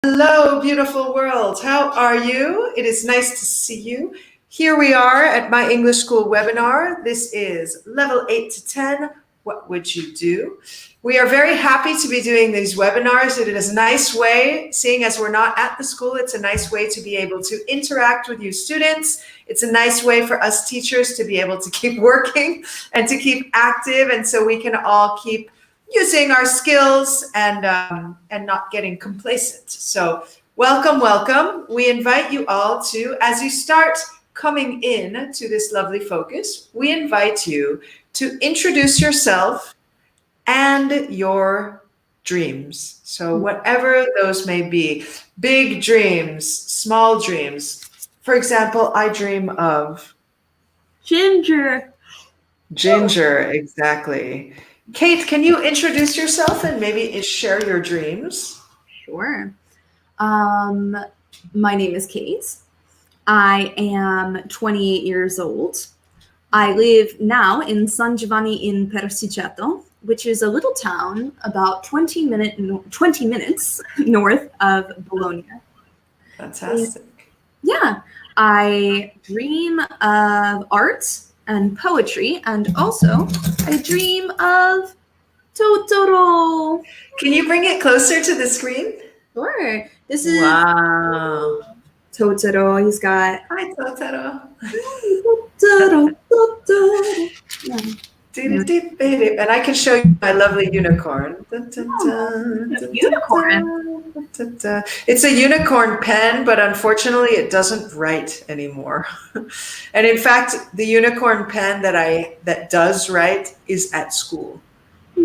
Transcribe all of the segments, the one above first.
Hello, beautiful world. How are you? It is nice to see you. Here we are at my English School webinar. This is level 8 to 10. What would you do? We are very happy to be doing these webinars. It is a nice way, seeing as we're not at the school, it's a nice way to be able to interact with you students. It's a nice way for us teachers to be able to keep working and to keep active, and so we can all keep using our skills and not getting complacent. So welcome, welcome. We invite you all to, as you start coming in to this lovely focus, we invite you to introduce yourself and your dreams. So whatever those may be, big dreams, small dreams. For example, I dream of Ginger. Ginger, exactly. Kate, can you introduce yourself and maybe share your dreams? Sure. My name is Kate. I am 28 years old. I live now in San Giovanni in Persiceto, which is a little town about 20 minutes north of Bologna. Fantastic. Yeah, I dream of art and poetry, and also I dream of Totoro. Can you bring it closer to the screen? Sure. This is Wow. Totoro. He's got Hi, Totoro. Totoro. Yeah. And I can show you my lovely unicorn. Unicorn. It's a unicorn pen, but unfortunately it doesn't write anymore. And in fact, the unicorn pen that does write is at school.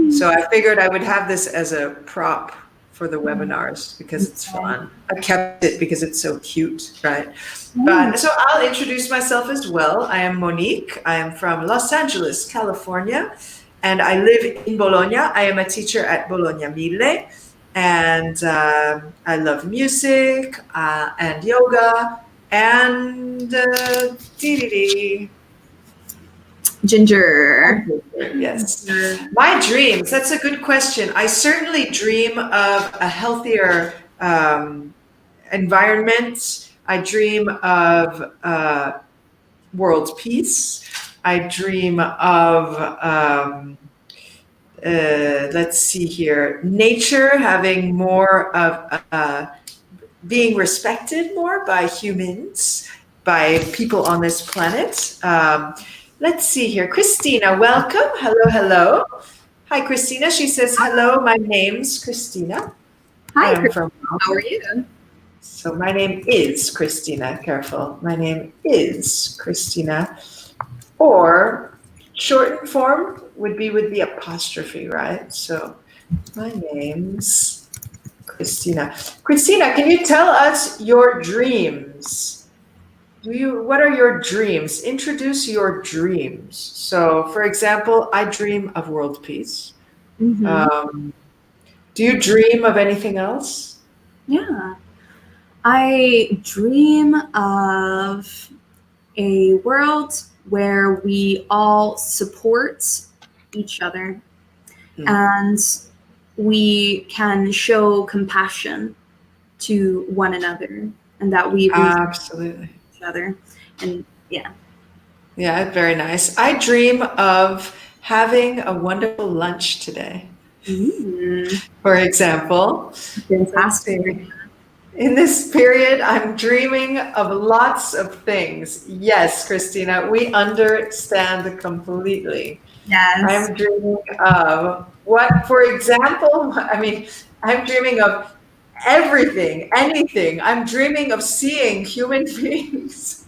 So I figured I would have this as a prop for the webinars because it's fun. I kept it because it's so cute, right? But so I'll introduce myself as well. I am Monique. I am from Los Angeles, California, and I live in Bologna. I am a teacher at Bologna Mille, and I love music and yoga and Ginger. Yes. My dreams, that's a good question. I certainly dream of a healthier environment. I dream of world peace. I dream of, let's see here, nature having more of, being respected more by humans, by people on this planet. Let's see here. Christina, welcome. Hello, hello. Hi, Christina. She says, hello, my name's Christina. Hi, Christina. How are you? So my name is Christina. Careful. My name is Christina. Or shortened form would be with the apostrophe, right? So my name's Christina. Christina, can you tell us your dreams? What are your dreams? Introduce your dreams. So, for example, I dream of world peace. Do you dream of anything else? Yeah. I dream of a world where we all support each other and we can show compassion to one another, and that we absolutely each other. And yeah, very nice. I dream of having a wonderful lunch today. For example, fantastic. In this period, I'm dreaming of lots of things. Yes, Christina, we understand completely. Yes. I'm dreaming of what, for example, I'm dreaming of everything, anything. I'm dreaming of seeing human beings.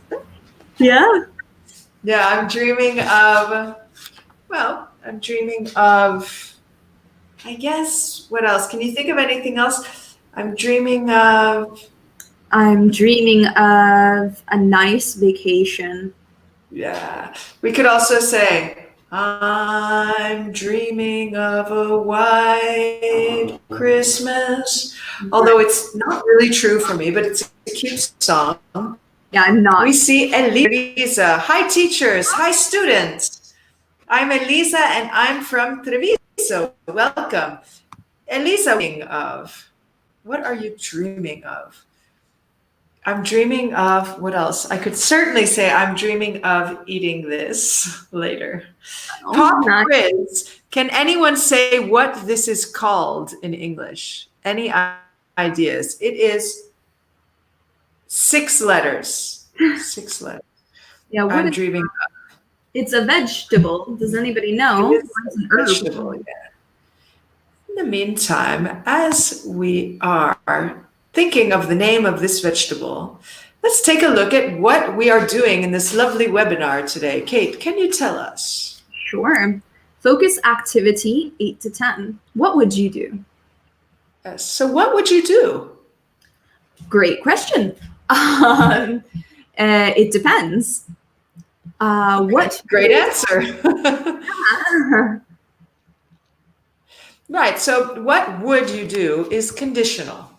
Yeah. Yeah, I'm dreaming of, I guess, what else? Can you think of anything else? I'm dreaming of a nice vacation. Yeah. We could also say, I'm dreaming of a white Christmas. Although it's not really true for me, but it's a cute song. Yeah, I'm not. We see Elisa. Hi, teachers. Hi, students. I'm Elisa, and I'm from Treviso. Welcome. Elisa, of What are you dreaming of? I'm dreaming of what else? I could certainly say I'm dreaming of eating this later. Oh, Pop nice. quiz. Can anyone say what this is called in English? Any ideas? It is 6 letters. 6 letters. Yeah, what I'm is dreaming. it's a vegetable. Does anybody know? It is It's an a herb. vegetable. Yeah. In the meantime, as we are thinking of the name of this vegetable, let's take a look at what we are doing in this lovely webinar today. Kate, can you tell us? Sure. Focus activity 8 to 10. What would you do? Yes. So what would you do? Great question. It depends. What? Great answer. Right. So what would you do is conditional.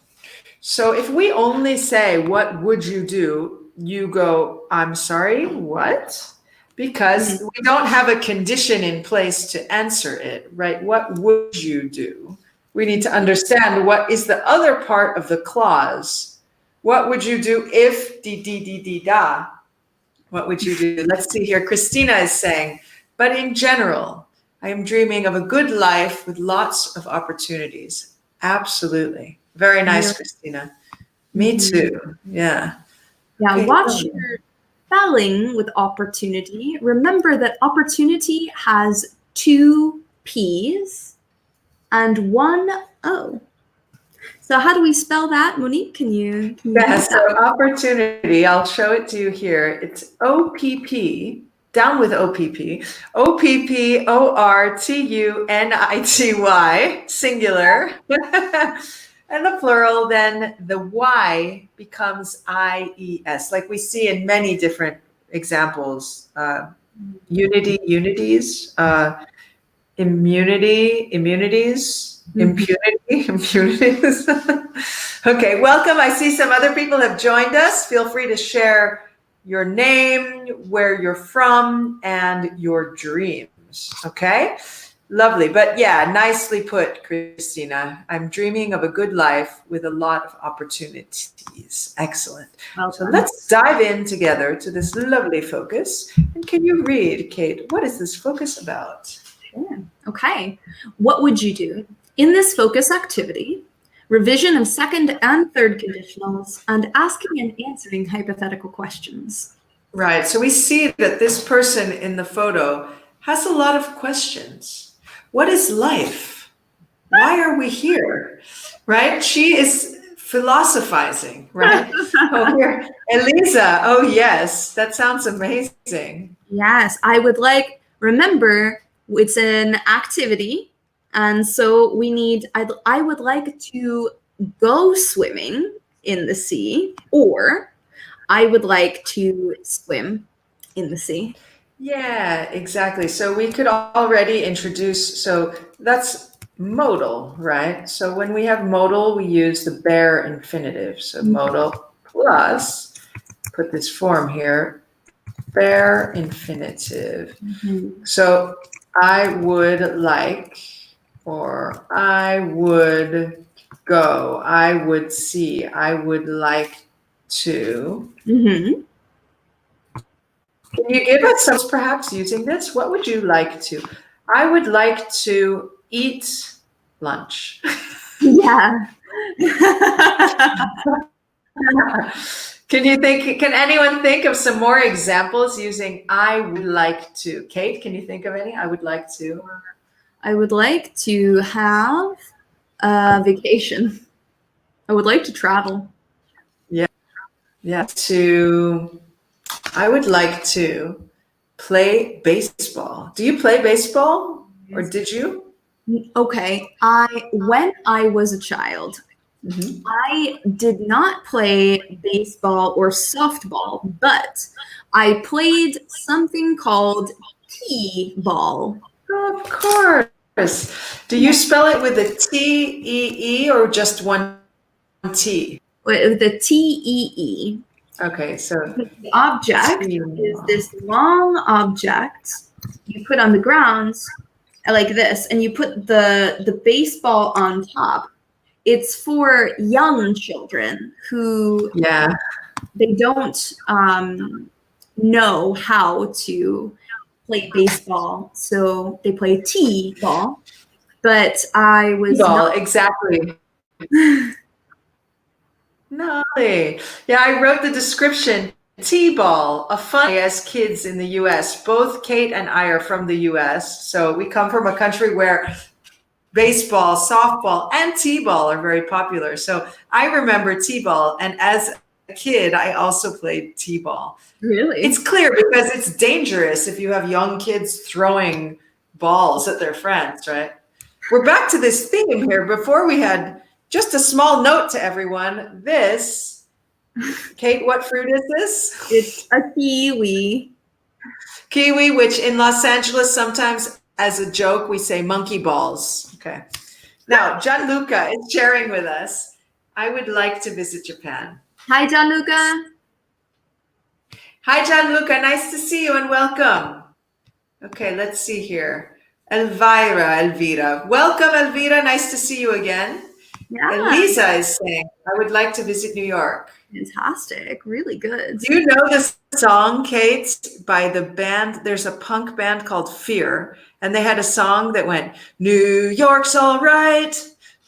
So if we only say, what would you do? You go, I'm sorry, what? Because we don't have a condition in place to answer it, right? What would you do? We need to understand what is the other part of the clause. What would you do if da? What would you do? Let's see here. Christina is saying, but in general, I am dreaming of a good life with lots of opportunities. Absolutely. Very nice, Christina. Me too. Yeah. Yeah, Okay. watch your spelling with opportunity. Remember that opportunity has 2 P's and 1 O. So how do we spell that, Monique? Can you Yeah, so opportunity, I'll show it to you here. It's OPP, down with OPP, OPPORTUNITY, singular. And the plural, then the Y becomes IES, like we see in many different examples. Unity, unities, immunity, immunities, impunity, impunities. Okay, welcome. I see some other people have joined us. Feel free to share your name, where you're from, and your dreams. Okay, lovely. But yeah, nicely put, Christina. I'm dreaming of a good life with a lot of opportunities. Excellent. So let's dive in together to this lovely focus. And can you read, Kate, what is this focus about? Sure. Okay. What would you do? In this focus activity, revision of second and third conditionals, and asking and answering hypothetical questions. Right. So we see that this person in the photo has a lot of questions. What is life? Why are we here? Right? She is philosophizing, right? Oh, here. Eliza. Oh, yes. That sounds amazing. Yes. Remember, it's an activity. And so I would like to go swimming in the sea, or I would like to swim in the sea. Yeah, exactly. So we could already introduce, so that's modal, right? So when we have modal, we use the bare infinitive. So modal plus, put this form here, bare infinitive. So I would like, or I would go, I would see, I would like to. Can you give us some perhaps using this? What would you like to? I would like to eat lunch. Yeah. Can anyone think of some more examples using I would like to? Kate, can you think of any? I would like to. I would like to have a vacation. I would like to travel. Yeah. Yeah. I would like to play baseball. Do you play baseball, or did you? Okay. When I was a child, I did not play baseball or softball, but I played something called T-ball. Oh, of course. Do you spell it with a T-E-E or just one T? With the T-E-E. Okay, so the object is this long object you put on the ground like this, and you put the baseball on top, it's for young children who Yeah. they don't know how to play baseball, so they play t-ball. But I was Ball, not. exactly. Nolly. Yeah, I wrote the description. T-ball, a fun as kids in the US. Both Kate and I are from the US, so we come from a country where baseball, softball, and t-ball are very popular. So I remember t-ball, and as a kid, I also played t-ball. Really? It's clear because it's dangerous if you have young kids throwing balls at their friends, right? We're back to this theme here. Before we had just a small note to everyone. This, Kate, what fruit is this? It's a kiwi. Kiwi, which in Los Angeles, sometimes as a joke, we say monkey balls. Okay. Now, Gianluca is sharing with us. I would like to visit Japan. Hi, Gianluca. Hi, Gianluca. Nice to see you and welcome. Okay, let's see here. Elvira. Welcome, Elvira. Nice to see you again. Yeah. Elisa is saying, I would like to visit New York. Fantastic. Really good. Do you know this song, Kate, by the band? There's a punk band called Fear, and they had a song that went, New York's all right.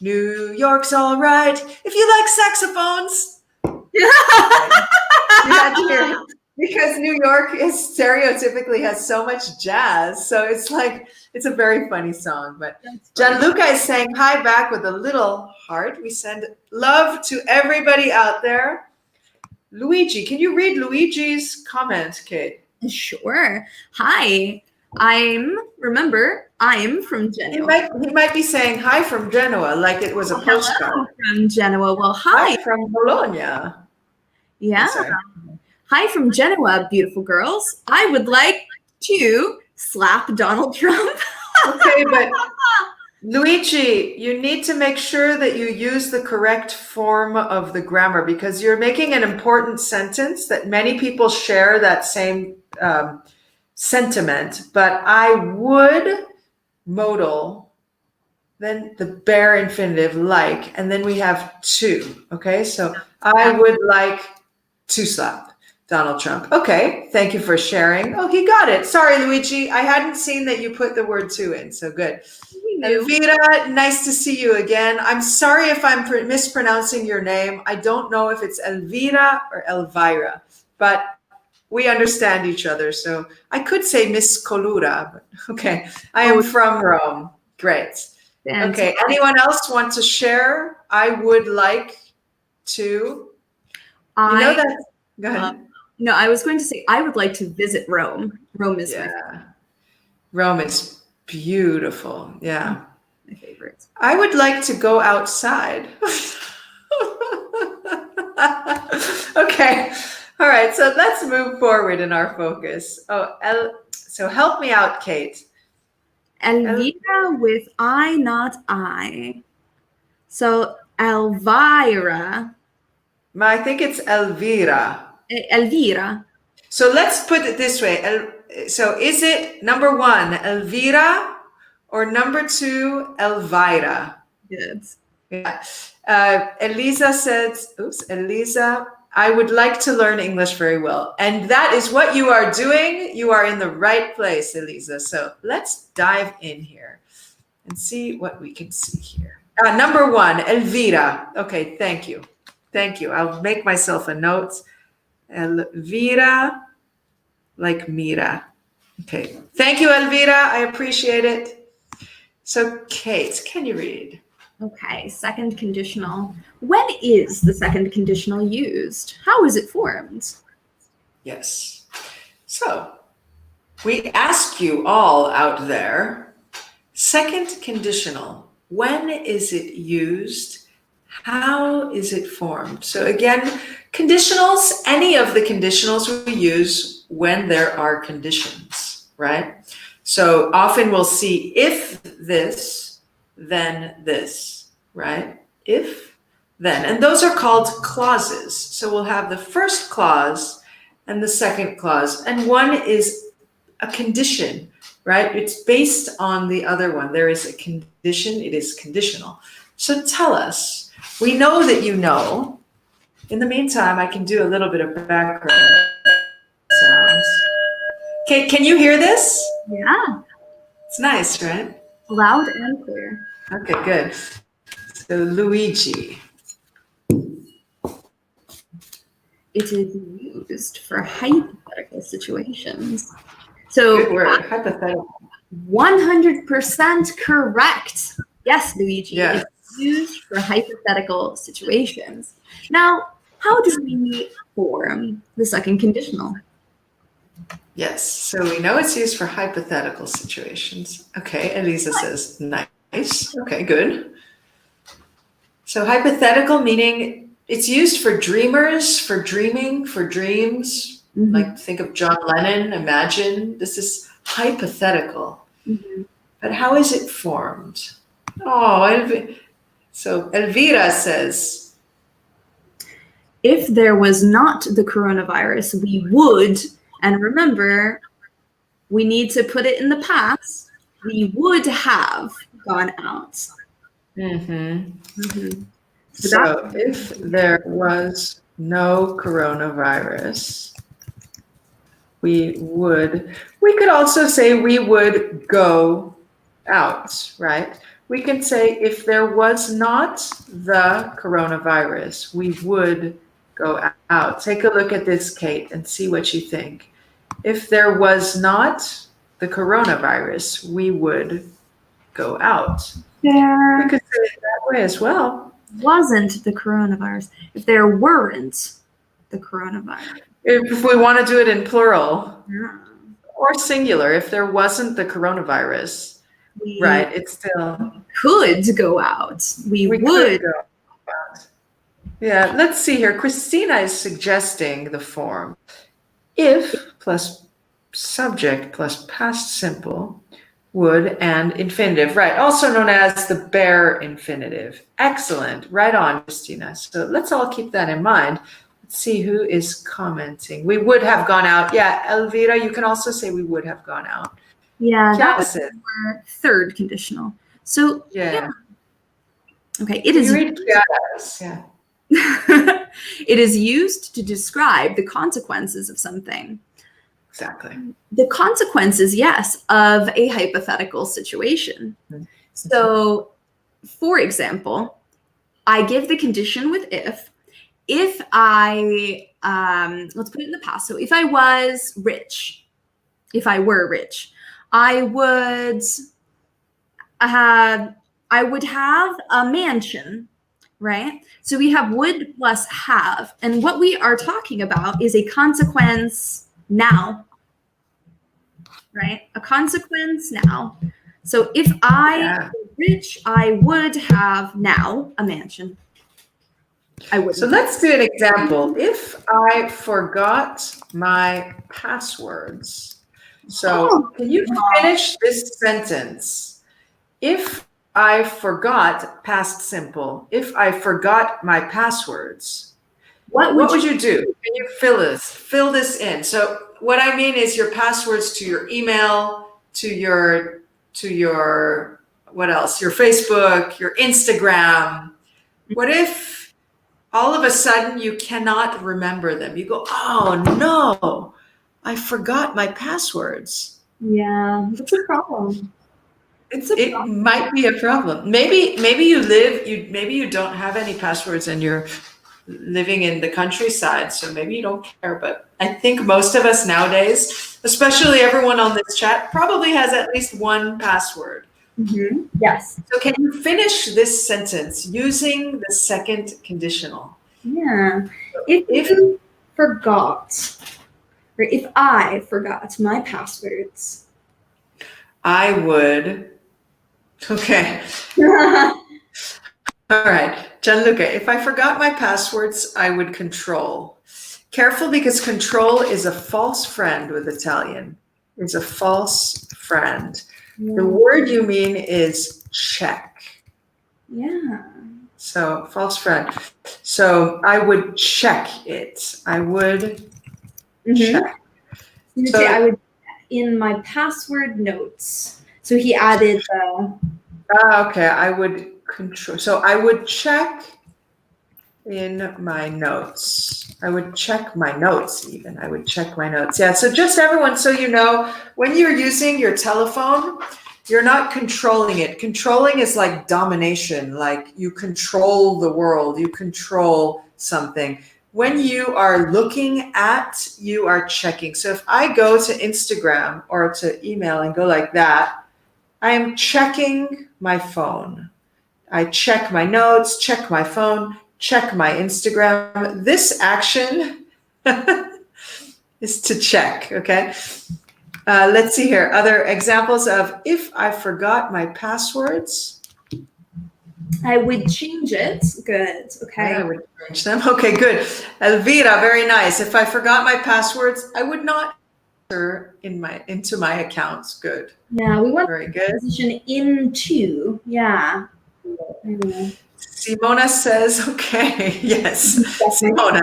New York's all right. If you like saxophones. You had to hear it. Because New York stereotypically has so much jazz. So it's like, it's a very funny song. But Gianluca is saying hi back with a little heart. We send love to everybody out there. Luigi, can you read Luigi's comment, Kate? Sure. Hi. I'm from Genoa. He might be saying hi from Genoa, like it was a postcard. Hello from Genoa. Well, hi. From Bologna. Yeah. Hi from Genoa, beautiful girls. I would like to slap Donald Trump. Okay, but Luigi, you need to make sure that you use the correct form of the grammar because you're making an important sentence that many people share that same sentiment, but I would modal, then the bare infinitive like, and then we have to, okay? So I would like to slap Donald Trump. Okay, thank you for sharing. Oh, he got it. Sorry, Luigi. I hadn't seen that you put the word to in, so good. Elvira, nice to see you again. I'm sorry if I'm mispronouncing your name. I don't know if it's Elvira or Elvira, but we understand each other. So I could say Miss Colura, but okay. I am from Rome. Great. Okay, anyone else want to share? I would like to. You know that. Go ahead. No, I was going to say I would like to visit Rome. Rome is my favorite. Rome is beautiful. Yeah. My favorite. I would like to go outside. Okay. All right. So let's move forward in our focus. So help me out, Kate. Elvira with I, not I. So Elvira. I think it's Elvira. Elvira. So let's put it this way. So is it number one, Elvira, or number two, Elvira? Good. Yeah. Elisa says, Elisa, I would like to learn English very well. And that is what you are doing. You are in the right place, Elisa. So let's dive in here and see what we can see here. Number one, Elvira. Okay, thank you. Thank you. I'll make myself a note. Elvira, like Mira. Okay. Thank you, Elvira. I appreciate it. So, Kate, can you read? Okay, second conditional. When is the second conditional used? How is it formed? Yes. So, we ask you all out there, second conditional, when is it used? How is it formed? So again, conditionals, any of the conditionals we use when there are conditions, right? So often we'll see if this, then this, right? If, then. And those are called clauses. So we'll have the first clause and the second clause. And one is a condition, right? It's based on the other one. There is a condition. It is conditional. So tell us, We know that you know. In the meantime, I can do a little bit of background sounds. Okay, can you hear this? Yeah, It's nice, right? loud and clear. Okay, good. So Luigi. It is used for hypothetical situations. So Good word. Hypothetical. 100% correct. Yes, Luigi. Yeah. It's used for hypothetical situations. Now, how do we form the second conditional? Yes. So we know it's used for hypothetical situations. Okay. Elisa says nice. Okay, good. So hypothetical meaning it's used for dreamers, for dreaming, for dreams. Mhm. Like think of John Lennon, imagine. This is hypothetical. Mhm. But how is it formed? Oh, so Elvira says, If there was not the coronavirus, we would, and remember, we need to put it in the past, we would have gone out. mm-hmm. So So if there was no coronavirus, we could also say we would go out, right? We can say if there was not the coronavirus, we would go out. Take a look at this, Kate, and see what you think. If there was not the coronavirus, we would go out. there We could say it that way as well. wasn't the coronavirus, if there weren't the coronavirus. If we want to do it in plural Yeah. or singular, if there wasn't the coronavirus, We right, it's still. could go out. We We would. could go out. Yeah, let's see here. Christina is suggesting the form if plus subject plus past simple, would, and infinitive, right? Also known as the bare infinitive. Excellent. Right on, Christina. So let's all keep that in mind. Let's see who is commenting. We would have gone out. Yeah, Elvira, you can also say we would have gone out. Yeah, that was Kiara said, our third conditional. So yeah. okay, it is You read Kiara's, yeah. it is used to describe the consequences of something. Exactly. The consequences, yes, of a hypothetical situation. Mhm. So, for example, I give the condition with if I let's put it in the past. So if I was rich, if I were rich, I would have a mansion, right? So we have would plus have, and what we are talking about is a consequence now, right? A consequence now. So if I were rich, I would have now a mansion. I would. So let's do an example. If I forgot my passwords. So can you finish this sentence? If I forgot, past simple, if I forgot my passwords, what would you do? Can you fill this in? So what I mean is your passwords to your email, to your what else? Your Facebook, your Instagram. What if all of a sudden you cannot remember them? You go, oh no, I forgot my passwords. Yeah, that's a problem. It might be a problem. Maybe you don't have any passwords and you're living in the countryside, so maybe you don't care. But I think most of us nowadays, especially everyone on this chat, probably has at least one password. Mm-hmm. Yes. So can you finish this sentence using the second conditional? Yeah. If you forgot, or if I forgot my passwords, I would. Okay. All right, Gianluca, if I forgot my passwords, I would control. Careful, because control is a false friend with Italian. It's a false friend. Yeah. The word you mean is check. Yeah. So false friend. So I would check it. I would check. So I would in my password notes. So he added the. Okay, I would control. So I would check in my notes. I would check my notes even. I would check my notes. Yeah, so just everyone, so you know, when you're using your telephone, you're not controlling it. Controlling is like domination, like you control the world, you control something. When you are looking at, you are checking. So if I go to Instagram or to email and go like that, I am checking my phone. I check my notes, check my phone, check my Instagram. This action is to check, okay? Let's see here. Other examples of if I forgot my passwords. I would change it. Good. Okay. I would change them. Okay, good. Elvira, very nice. If I forgot my passwords, I would not enter into my accounts. Good. Yeah, we want Very good. position into. Yeah. Simona says, okay, yes, Simona,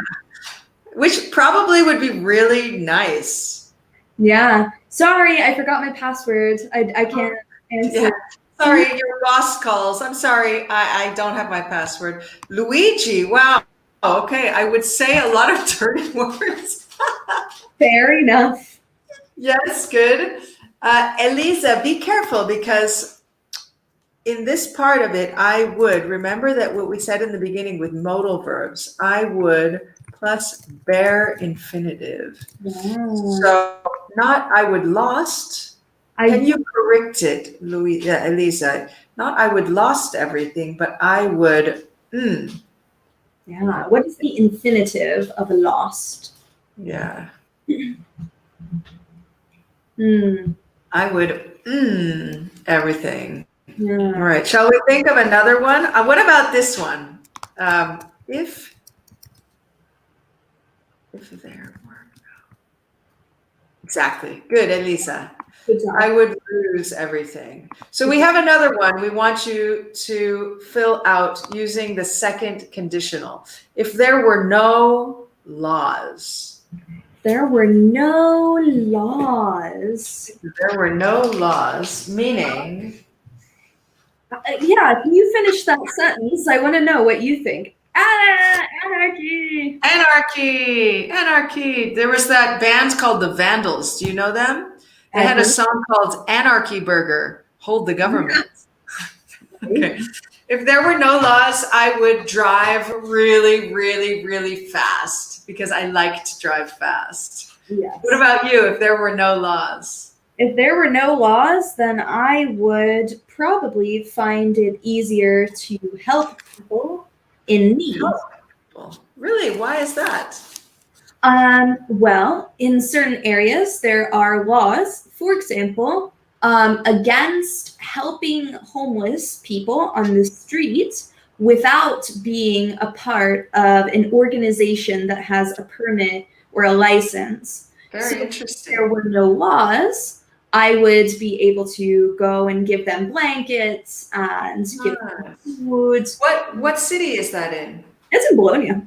which probably would be really nice. Yeah. Sorry, I forgot my password. I can't answer. Yeah. Sorry, your boss calls. I'm sorry, I don't have my password. Luigi, wow. Okay, I would say a lot of dirty words. Fair enough. Yes, good. Elisa, be careful because in this part of it, I would remember that what we said in the beginning with modal verbs, I would plus bare infinitive. Yeah. So not I would lost. Can you correct it, Elisa? Not I would lost everything, but I would. Yeah. What is the infinitive of lost? Yeah. I would everything. Yeah. All right. Shall we think of another one? What about this one? If there were exactly good, Elisa. Good job. I would lose everything. So we have another one. We want you to fill out using the second conditional. If there were no laws. There were no laws. If there were no laws, meaning. Yeah, can you finish that sentence? I want to know what you think. Anarchy. Anarchy. Anarchy. There was that band called the Vandals. Do you know them? They had a song called Anarchy Burger, Hold the Government. Okay. If there were no laws, I would drive really, really, really fast because I like to drive fast. Yes. What about you if there were no laws? If there were no laws, then I would probably find it easier to help people in need. Help people. Really? Why is that? Well, in certain areas, there are laws, for example, against helping homeless people on the street without being a part of an organization that has a permit or a license. Very interesting. If there were no laws, I would be able to go and give them blankets and give them food. What city is that in? It's in Bologna.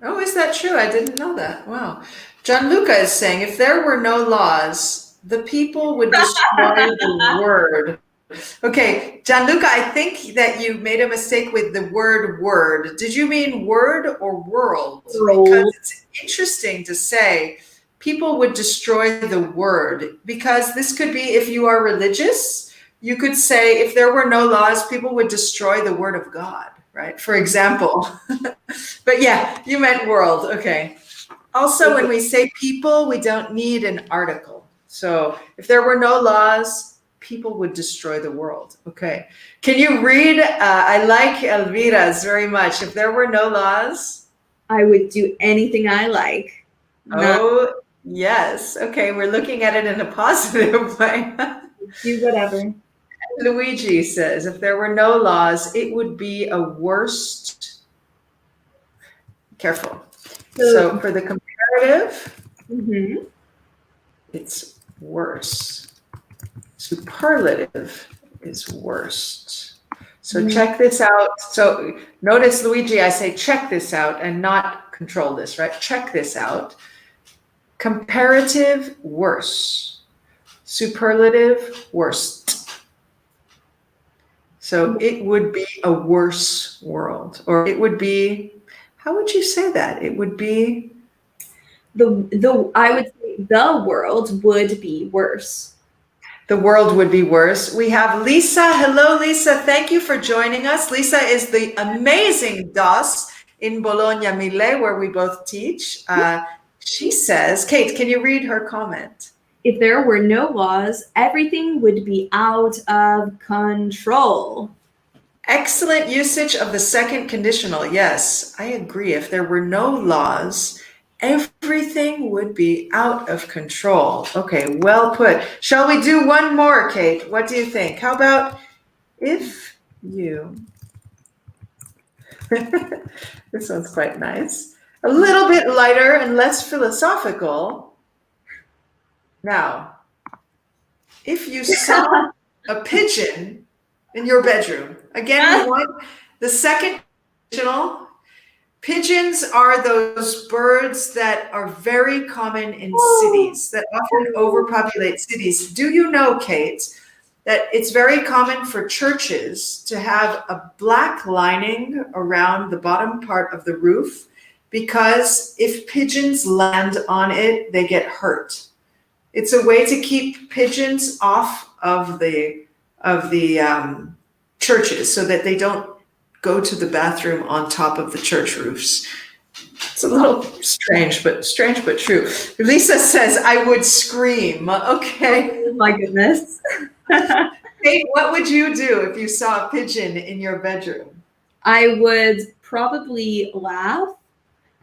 Oh, is that true? I didn't know that. Wow. Gianluca is saying if there were no laws, the people would destroy the word. Okay, Gianluca, I think that you made a mistake with the word. Did you mean word or world? Because it's interesting to say people would destroy the word, because this could be if you are religious, you could say if there were no laws, people would destroy the word of God, right? For example. But yeah, you meant world. Okay. Also, when we say people, we don't need an article. So if there were no laws, people would destroy the world. Okay. Can you read? I like Elvira's very much. If there were no laws, I would do anything I like. Oh, yes. Okay. We're looking at it in a positive way. Do whatever. Luigi says, if there were no laws, it would be a worst. Careful. So for the comparative, it's worse. Superlative is worst. So check this out. So notice, Luigi, I say check this out and not control this, right? Check this out. Comparative, worse. Superlative, worst. So it would be a worse world, or it would be How would you say that? It would be I would say the world would be worse. the world would be worse. We have Lisa. Hello, Lisa. Thank you for joining us. Lisa is the amazing DOS in Bologna Mille, where we both teach. She says, Kate, can you read her comment? If there were no laws, everything would be out of control. Excellent usage of the second conditional. Yes, I agree. If there were no laws, everything would be out of control. Okay, well put. Shall we do one more, Kate? What do you think? How about if you... This one's quite nice. A little bit lighter and less philosophical. Now, if you saw a pigeon in your bedroom, again, we want the second conditional. Pigeons are those birds that are very common in cities, that often overpopulate cities. Do you know, Kate, that it's very common for churches to have a black lining around the bottom part of the roof, because if pigeons land on it, they get hurt. It's a way to keep pigeons off of the churches so that they don't go to the bathroom on top of the church roofs. It's a little strange, but true. Lisa says, I would scream. Okay. Oh my goodness. Kate, what would you do if you saw a pigeon in your bedroom? I would probably laugh,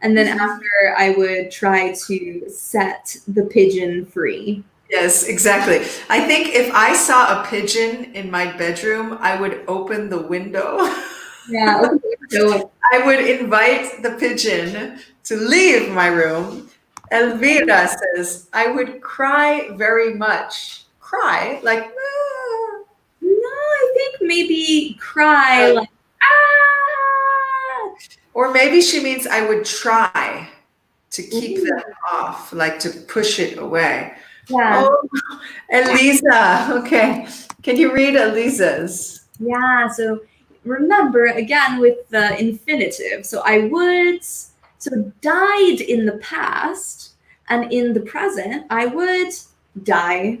and then after I would try to set the pigeon free. Yes, exactly. I think if I saw a pigeon in my bedroom, I would open the window. Yeah. Okay. I would invite the pigeon to leave my room. Elvira says, I would cry very much. Cry? Like, ah. No, I think maybe cry like, ah! Or maybe she means I would try to keep them off, like to push it away. Yeah. Oh, Elisa. Okay. Can you read Elisa's? Yeah, so remember again with the infinitive. So died in the past, and in the present, I would die.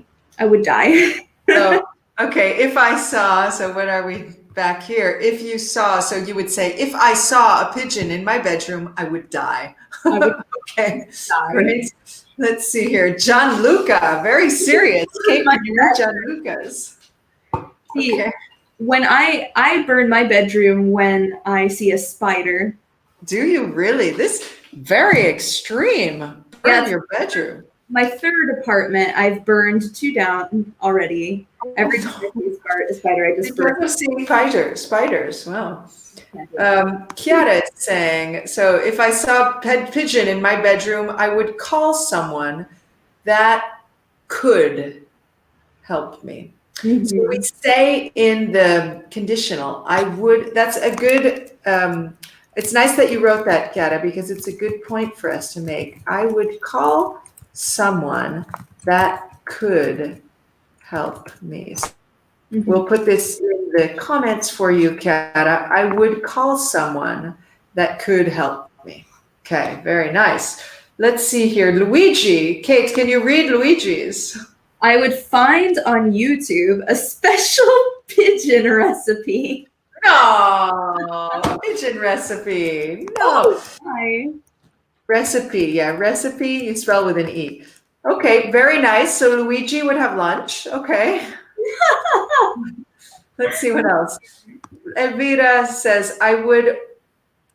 So, okay, if I saw, so what are we back here? If you saw, so you would say, if I saw a pigeon in my bedroom, I would die. I would Okay, die. great. Let's see here. Gianluca, very serious. Kate, can you read Gianluca's? See, Okay. when I burn my bedroom when I see a spider. Do you really? This very extreme. Burn Yes. your bedroom. My third apartment, I've burned 2 down already. Every time I see a spider, I just burn. Because of seeing spiders. Wow. Chiara is saying, so if I saw a pigeon in my bedroom, I would call someone that could help me. Mhm. So we say in the conditional, I would, that's a good, it's nice that you wrote that, Chiara, because it's a good point for us to make. I would call someone that could help me. Mhm. We'll put this in the comments for you, Chiara. I would call someone that could help me. Okay, very nice. Let's see here. Luigi. Kate, can you read Luigi's? I would find on YouTube a special pigeon recipe. No, pigeon recipe. No. Hi. Recipe, yeah, recipe, you spell with an E. Okay, very nice. So Luigi would have lunch. Okay. Let's see what else. Elvira says, I would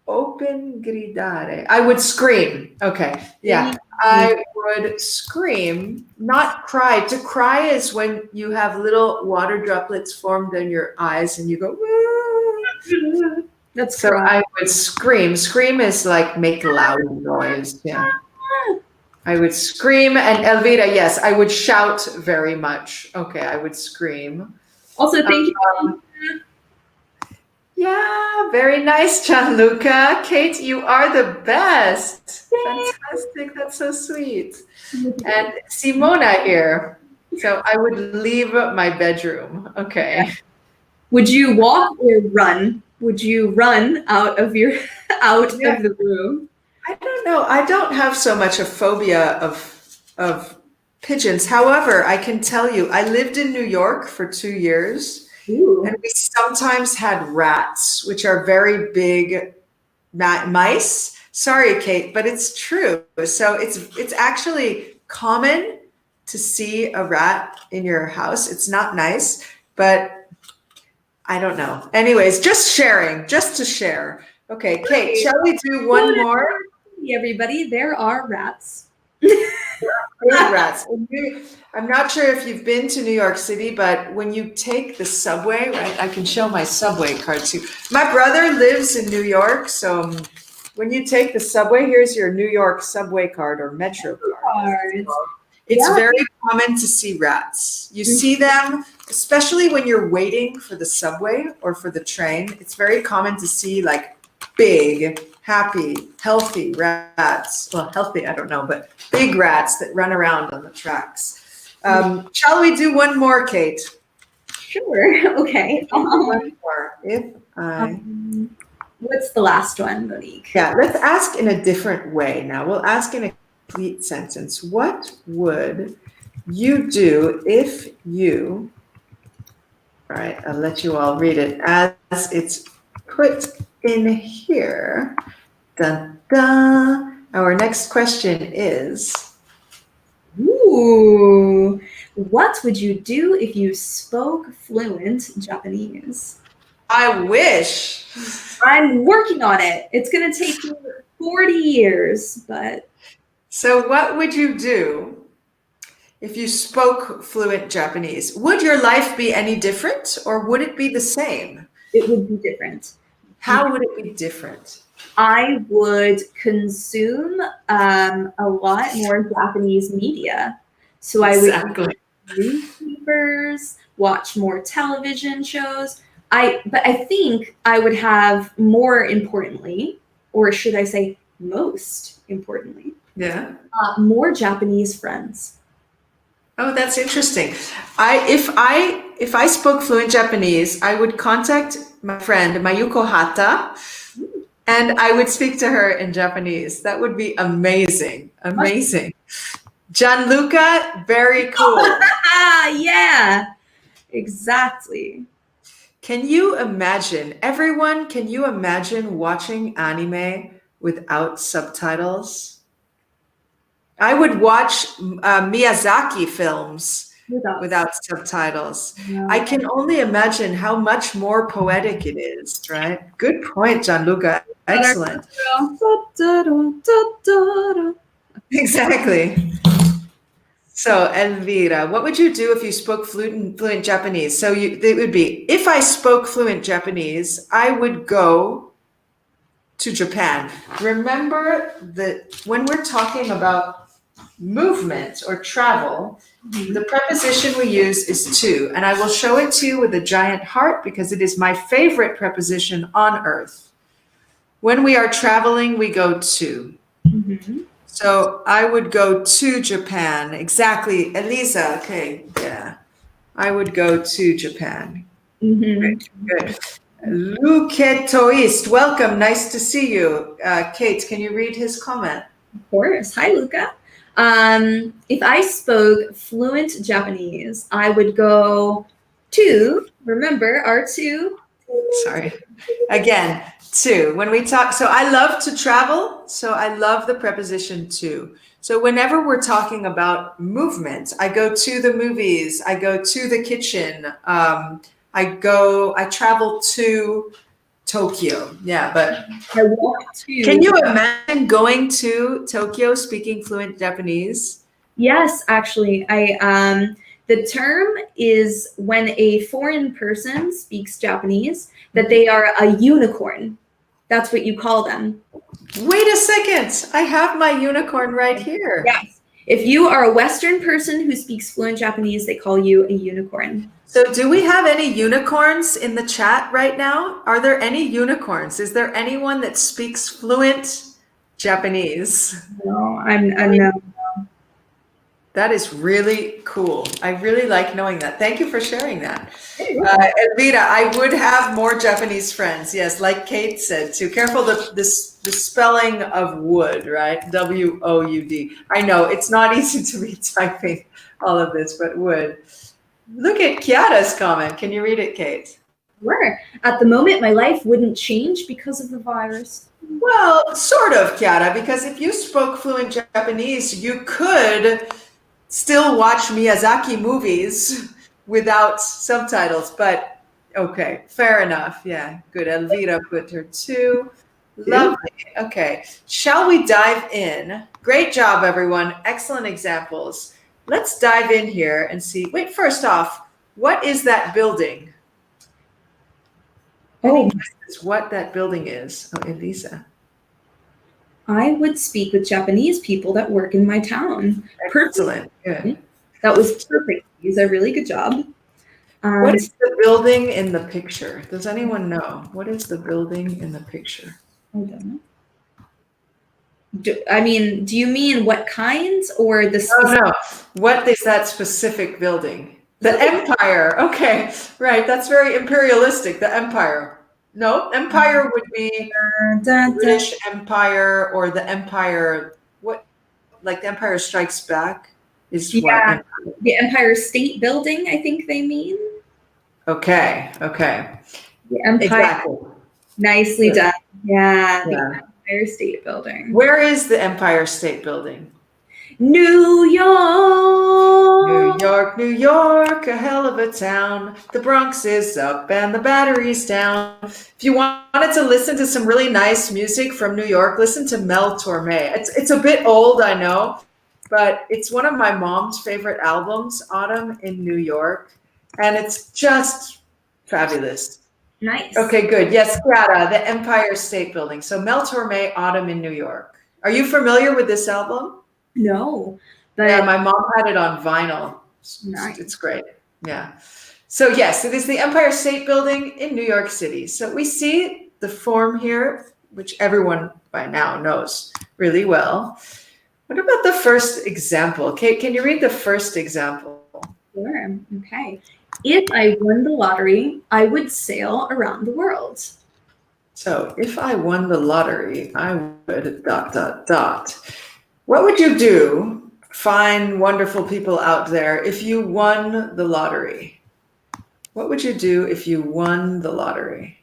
open gridare. I would scream. Okay, yeah. I would scream, not cry. To cry is when you have little water droplets formed in your eyes and you go, "Wah." That's So correct. I would scream. Scream is like make loud noise. Yeah. I would scream. And Elvira, yes, I would shout very much. Okay, I would scream. Also, thank you. Yeah, very nice, Gianluca. Kate, you are the best. Fantastic. That's so sweet. And Simona here. So I would leave my bedroom. Okay. Would you walk or run? Would you run out of your out Yeah. of the room? I don't know. I don't have so much a phobia of pigeons. However, I can tell you, I lived in New York for 2 years, Ooh. and we sometimes had rats, which are very big mice. Sorry, Kate, but it's true. So it's actually common to see a rat in your house. It's not nice, but I don't know. Anyways, just sharing, just to share. Okay, Kate, shall we do one more? Everybody, there are rats. Big rats. I'm not sure if you've been to New York City, but when you take the subway, right? I can show my subway card too. My brother lives in New York, so when you take the subway, here's your New York subway card or Metro card. It's very common to see rats. You see them, especially when you're waiting for the subway or for the train. It's very common to see like big, happy, healthy rats. Well, healthy, I don't know, but big rats that run around on the tracks. Shall we do one more, Kate? Sure. Okay. One more. If I. What's the last one, Monique? Yeah, let's ask in a different way now. We'll ask in a complete sentence. What would you do if you, all right, I'll let you all read it as it's put in here. Dun, dun. Our next question is, Ooh, what would you do if you spoke fluent Japanese? I wish. I'm working on it. It's going to take me 40 years, but. So what would you do if you spoke fluent Japanese? Would your life be any different or would it be the same? It would be different. How would it be different? I would consume a lot more Japanese media. So I would read newspapers, watch more television shows. But I think I would have more importantly, or should I say most importantly, more Japanese friends. Oh, that's interesting. If I spoke fluent Japanese, I would contact my friend Mayuko Hata, and I would speak to her in Japanese. That would be amazing. Amazing. Gianluca, very cool. Yeah, exactly. Can you imagine, everyone, can you imagine watching anime without subtitles? I would watch Miyazaki films without subtitles. Yeah. I can only imagine how much more poetic it is, right? Good point, Gianluca. Excellent. Exactly. So, Elvira, what would you do if you spoke fluent Japanese? So it would be, if I spoke fluent Japanese, I would go to Japan. Remember that when we're talking about movement or travel, the preposition we use is to, and I will show it to you with a giant heart because it is my favorite preposition on earth. When we are traveling, we go to. So I would go to Japan. Exactly. Elisa, okay, yeah. I would go to Japan. Good. Luketoist, welcome. Nice to see you. Kate, can you read his comment? Of course. Hi, Luca. If I spoke fluent Japanese, I would go to, remember, R2. Sorry. Again, to. When we talk, so I love to travel, so I love the preposition to. So whenever we're talking about movement, I go to the movies, I go to the kitchen, I travel to Tokyo. Yeah, but I walk to. Can you imagine going to Tokyo speaking fluent Japanese? Yes, actually, the term is when a foreign person speaks Japanese, that they are a unicorn. That's what you call them. Wait a second. I have my unicorn right here. Yes. If you are a Western person who speaks fluent Japanese, they call you a unicorn. So do we have any unicorns in the chat right now? Are there any unicorns? Is there anyone that speaks fluent Japanese? No, I'm no. That is really cool. I really like knowing that. Thank you for sharing that. Hey, you're welcome. Elvira, I would have more Japanese friends. Yes, like Kate said too. Careful the spelling of wood, right? W-O-U-D. I know it's not easy to be typing all of this, but wood. Look at Kiara's comment. Can you read it, Kate? Sure. At the moment, my life wouldn't change because of the virus. Well, sort of, Kiara, because if you spoke fluent Japanese, you could still watch Miyazaki movies without subtitles, but okay, fair enough. Yeah, good. Elvira put her too. Lovely. Okay, shall we dive in? Great job, everyone. Excellent examples. Let's dive in here and see. Wait, first off, what is that building? Any guesses what that building is? Oh, Elisa. I would speak with Japanese people that work in my town. Excellent. Good. That was perfect. He's a really good job. What is the building in the picture? Does anyone know? What is the building in the picture? I don't know. Do you mean what kinds or the specific? No. What is that specific building? The Empire. Okay, right. That's very imperialistic. The Empire. No, Empire would be British Empire or the Empire. What, like the Empire Strikes Back is what? Yeah, the Empire State Building, I think they mean. Okay. The Empire. Exactly. Nicely Good. done. Yeah, the Yeah. Empire State Building. Where is the Empire State Building? New York. New York, a hell of a town. The Bronx is up and the Battery's down. If you wanted to listen to some really nice music from New York, listen to Mel Torme. It's a bit old, I know, but it's one of my mom's favorite albums, Autumn in New York, and it's just fabulous. Nice. Okay, good. Yes, Kiara, the Empire State Building. So Mel Torme, Autumn in New York. Are you familiar with this album? No, but Yeah, my mom had it on vinyl. Nice. It's great. Yeah. So yes, it is the Empire State Building in New York City. So we see the form here, which everyone by now knows really well. What about the first example? Kate, can you read the first example? Sure. Okay. If I won the lottery, I would sail around the world. So if I won the lottery, I would ... What would you do, fine, wonderful people out there, if you won the lottery? What would you do if you won the lottery?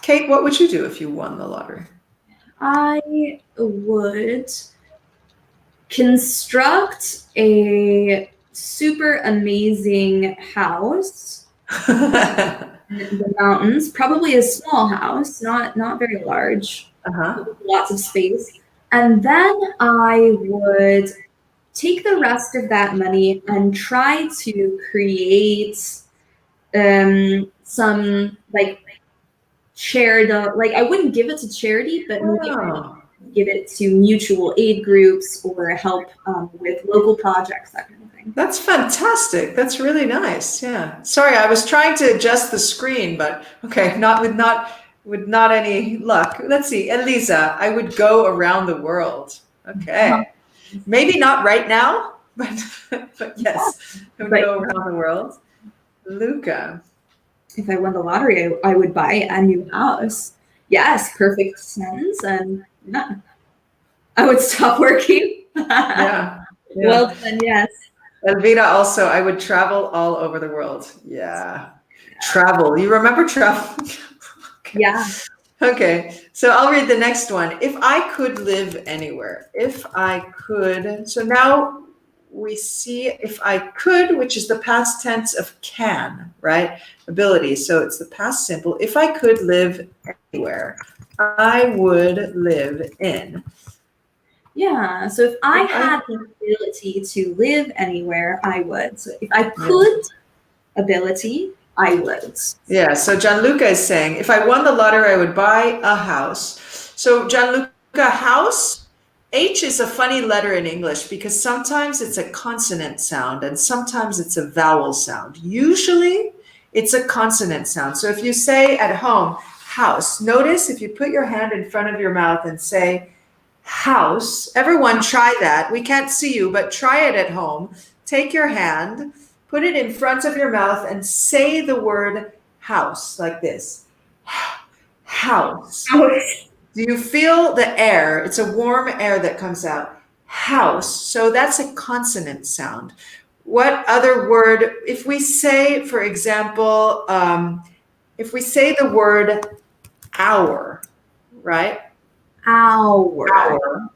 Kate, what would you do if you won the lottery? I would construct a super amazing house in the mountains, probably a small house, not very large, with lots of space. And then I would take the rest of that money and try to create some like charity. Like I wouldn't give it to charity, but maybe I would give it to mutual aid groups or help with local projects, that kind of thing. That's fantastic. That's really nice. Yeah. Sorry, I was trying to adjust the screen, but okay, with not any luck. Let's see, Elisa, I would go around the world. Okay. Maybe not right now, but yes, I would go around the world. Luca. If I won the lottery, I would buy a new house. Yes, perfect sense. And yeah, I would stop working. Yeah. Well done, yes. Elvira also, I would travel all over the world. Yeah. Travel. You remember travel? Okay. Yeah. Okay, so I'll read the next one. If I could live anywhere, if I could. So now we see if I could, which is the past tense of can, right? Ability. So it's the past simple. If I could live anywhere, I would live in. Yeah, so if I had the ability to live anywhere, I would. So if I could ability, I would. Yeah, so Gianluca is saying, if I won the lottery, I would buy a house. So Gianluca, house, H is a funny letter in English because sometimes it's a consonant sound and sometimes it's a vowel sound. Usually it's a consonant sound. So if you say at home, house, notice if you put your hand in front of your mouth and say house. Everyone try that. We can't see you, but try it at home. Take your hand, put it in front of your mouth, and say the word house like this. House. Do you feel the air? It's a warm air that comes out. House. So that's a consonant sound. What other word, if we say, for example, if we say the word hour, right? Hour. Hour.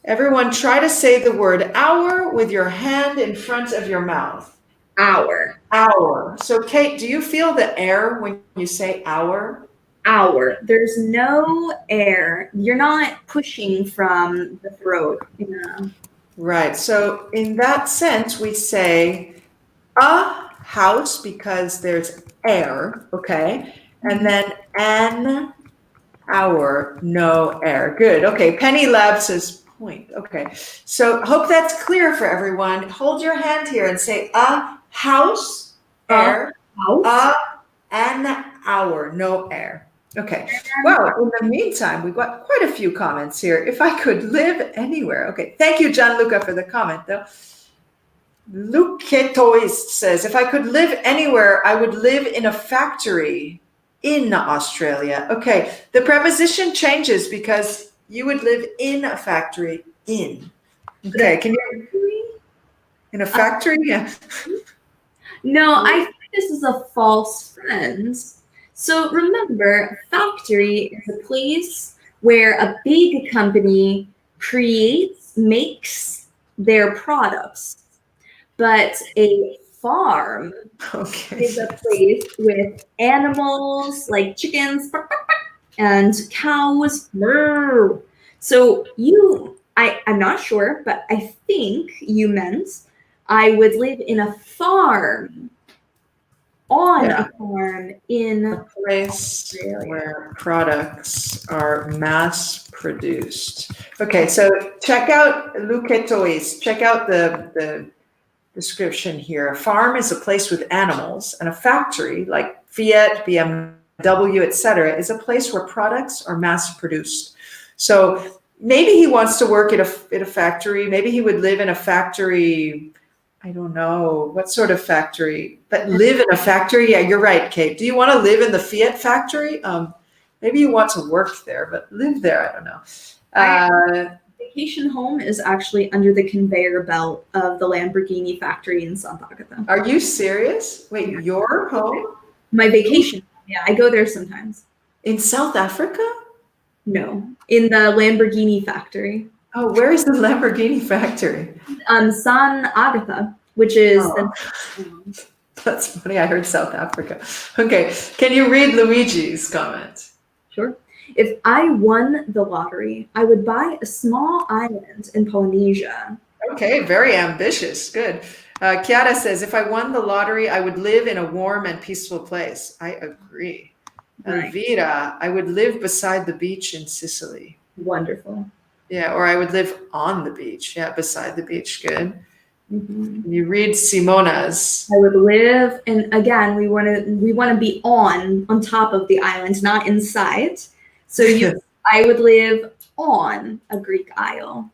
Everyone try to say the word hour with your hand in front of your mouth. Hour. Hour. So Kate, do you feel the air when you say hour? Hour. There's no air. You're not pushing from the throat. Right. So in that sense, we say a house because there's air, okay? And then an hour, no air. Good. Okay. Penny Lab says point. Okay. So hope that's clear for everyone. Hold your hand here and say a house, air, House. an hour, no air. Okay. Well, in the meantime, we've got quite a few comments here. If I could live anywhere. Okay. Thank you, Gianluca, for the comment, though. Luketoist says, if I could live anywhere, I would live in a factory in Australia. Okay. The preposition changes because you would live in a factory in. Okay. Can you? In a factory? Yeah. No, I think this is a false friend. So remember, factory is a place where a big company makes their products. But a farm is a place with animals like chickens and cows. So I'm not sure, but I think you meant I would live in a farm, on a farm in a place where products are mass produced. Okay, so check out Luketois. Check out the description here. A farm is a place with animals, and a factory, like Fiat, BMW, etc., is a place where products are mass produced. So maybe he wants to work at a factory. Maybe he would live in a factory. I don't know what sort of factory, but live in a factory. Yeah, you're right, Kate. Do you want to live in the Fiat factory? Maybe you want to work there, but live there. I don't know. Vacation home is actually under the conveyor belt of the Lamborghini factory in Santa Agatha. Are you serious? Wait, your home? My vacation. Yeah, I go there sometimes. In South Africa? No, in the Lamborghini factory. Oh, where is the Lamborghini factory? San Agatha, which is That's funny. I heard South Africa. Okay, can you read Luigi's comment? Sure. If I won the lottery, I would buy a small island in Polynesia. Okay, very ambitious. Good. Chiara says, if I won the lottery, I would live in a warm and peaceful place. I agree. Right. Elvira, I would live beside the beach in Sicily. Wonderful. Yeah, or I would live on the beach. Yeah, beside the beach. Good. Mm-hmm. You read Simona's. I would live, and again, we want to be on top of the island, not inside. So I would live on a Greek isle.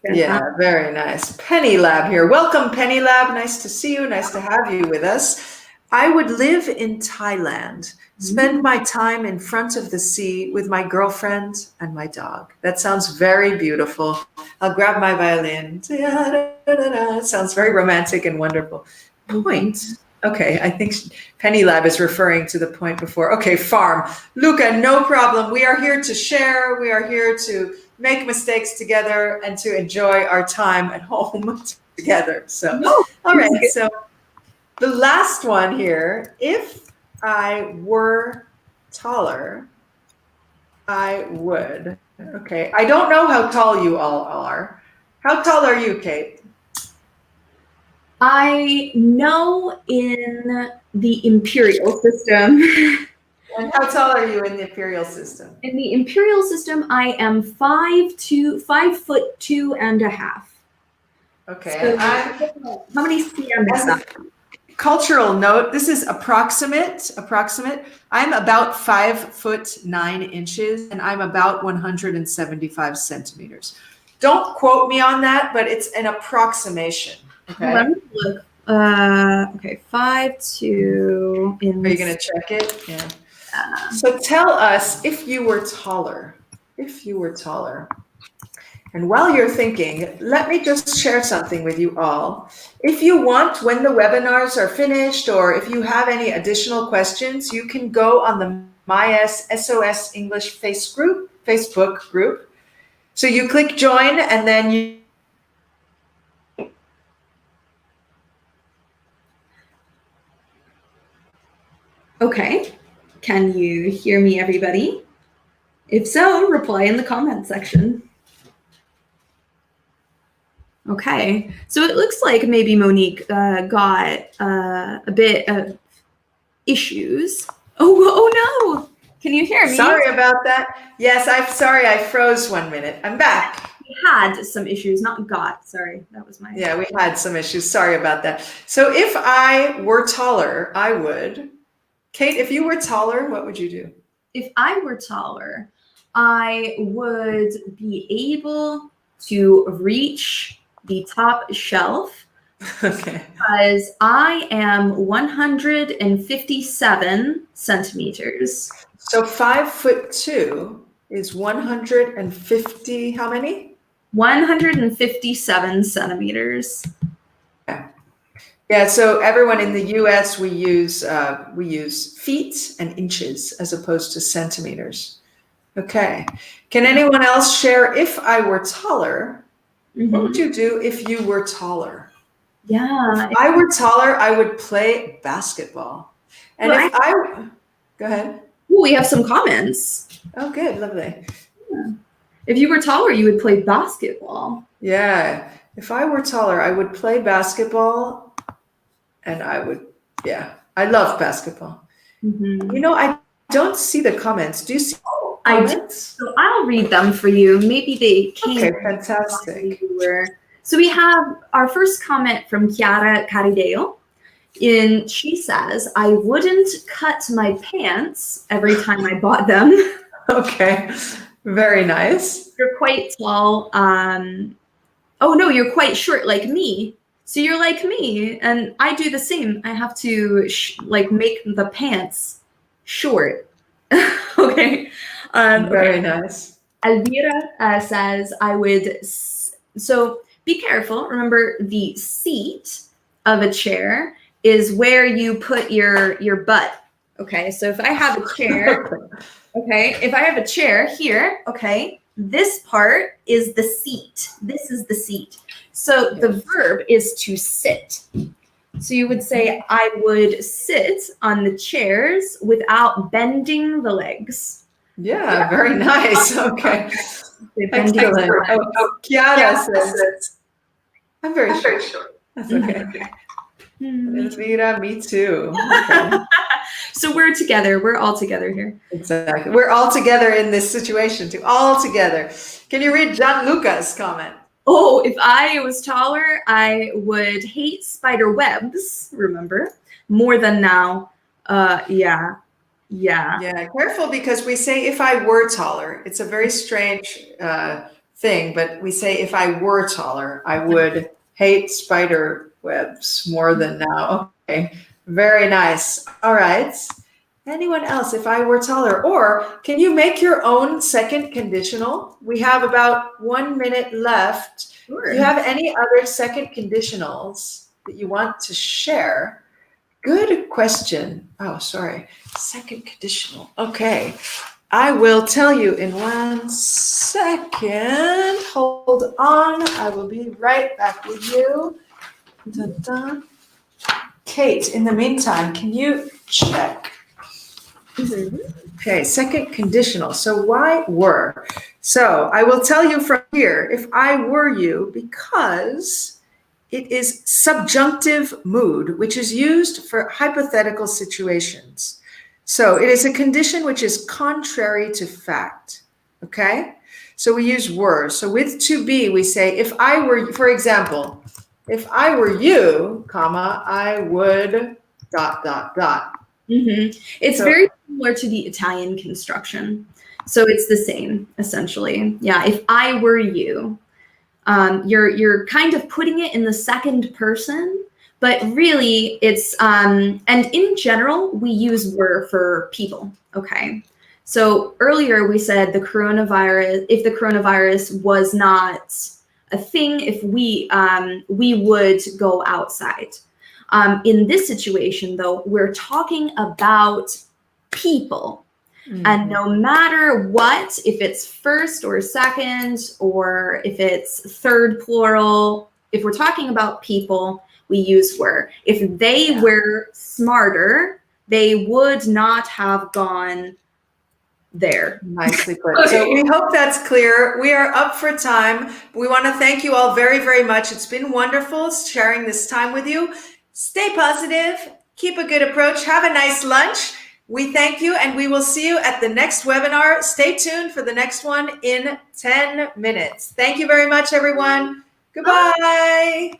Yeah, very nice. Penny Lab here. Welcome, Penny Lab. Nice to see you. Nice to have you with us. I would live in Thailand, spend my time in front of the sea with my girlfriend and my dog. That sounds very beautiful. I'll grab my violin. It sounds very romantic and wonderful. Point. Okay, I think Penny Lab is referring to the point before. Okay, farm. Luca, no problem. We are here to share. We are here to make mistakes together and to enjoy our time at home together. So, all right. So the last one here, if I were taller, I would. Okay, I don't know how tall you all are. How tall are you, Kate? I know in the imperial system. And how tall are you in the imperial system? In the imperial system, I am 5'2" and a half. Okay. So how many cm is that? cultural note, this is approximate. I'm about 5'9" and I'm about 175 centimeters. Don't quote me on that, but it's an approximation. Okay. Let me look. Okay, 5'2" in. Are you going to check it? Yeah. So tell us if you were taller. If you were taller. And while you're thinking, let me just share something with you all. If you want, when the webinars are finished, or if you have any additional questions, you can go on the SOS English Facebook group. So you click join, and then you. Okay. Can you hear me, everybody? If so, reply in the comment section. Okay, so it looks like maybe Monique got a bit of issues. Oh no! Can you hear me? Sorry about that. Yes, I'm sorry. I froze 1 minute. I'm back. We had some issues, not got. Sorry, that was my. Yeah, we had some issues. Sorry about that. So if I were taller, I would. Kate, if you were taller, what would you do? If I were taller, I would be able to reach the top shelf. Okay. Because I am 157 centimeters. So 5'2" is 150. How many? 157 centimeters. Yeah. So everyone in the U.S. we use feet and inches as opposed to centimeters. Okay. Can anyone else share if I were taller? What would you do if you were taller? Yeah. If I were taller, I would play basketball. And well, go ahead. Ooh, we have some comments. Oh, good. Lovely. Yeah. If you were taller, you would play basketball. Yeah. If I were taller, I would play basketball. And I love basketball. You know, I don't see the comments. Do you see comments? So I'll read them for you. Maybe they came. Okay, fantastic. So we have our first comment from Chiara Carideo. She says, I wouldn't cut my pants every time I bought them. Okay, very nice. You're quite tall. Oh no, you're quite short like me. So you're like me, and I do the same. I have to make the pants short. Okay. Very nice. Elvira says, I would. So be careful. Remember, the seat of a chair is where you put your butt. Okay. So if I have a chair, if I have a chair here, okay, this part is the seat. This is the seat. So the verb is to sit. So you would say, I would sit on the chairs without bending the legs. Yeah, very nice. Okay. Excellent. Chiara says, I'm very short. That's okay. Elvira, me too. Okay. So we're together. We're all together here. Exactly. We're all together in this situation too. All together. Can you read Gianluca's comment? Oh, if I was taller, I would hate spider webs, remember, more than now. Yeah. Careful, because we say if I were taller. It's a very strange thing, but we say if I were taller, I would hate spider webs more than now. Okay, very nice. All right. Anyone else? If I were taller, or can you make your own second conditional? We have about 1 minute left. Sure. Do you have any other second conditionals that you want to share? Good question. Oh, sorry. Second conditional. Okay. I will tell you in 1 second. Hold on. I will be right back with you. Da-da. Kate, in the meantime, can you check? Okay, second conditional. So why were? So I will tell you from here, if I were you, because it is subjunctive mood, which is used for hypothetical situations. So it is a condition which is contrary to fact. Okay? So we use were. So with to be, we say, if I were, for example, If I were you, comma, I would dot, dot, dot. It's So- very similar to the Italian construction. So it's the same, essentially. Yeah, if I were you, you're kind of putting it in the second person, but really it's, and in general, we use were for people, okay? So earlier we said the coronavirus, if the coronavirus was not a thing, if we would go outside. In this situation, though, we're talking about people. And no matter what, if it's first or second, or if it's third plural, if we're talking about people, we use were. If they were smarter, they would not have gone there. Nicely put. So we hope that's clear. We are up for time. We want to thank you all very, very much. It's been wonderful sharing this time with you. Stay positive. Keep a good approach. Have a nice lunch. We thank you, and we will see you at the next webinar. Stay tuned for the next one in 10 minutes. Thank you very much, everyone. Goodbye.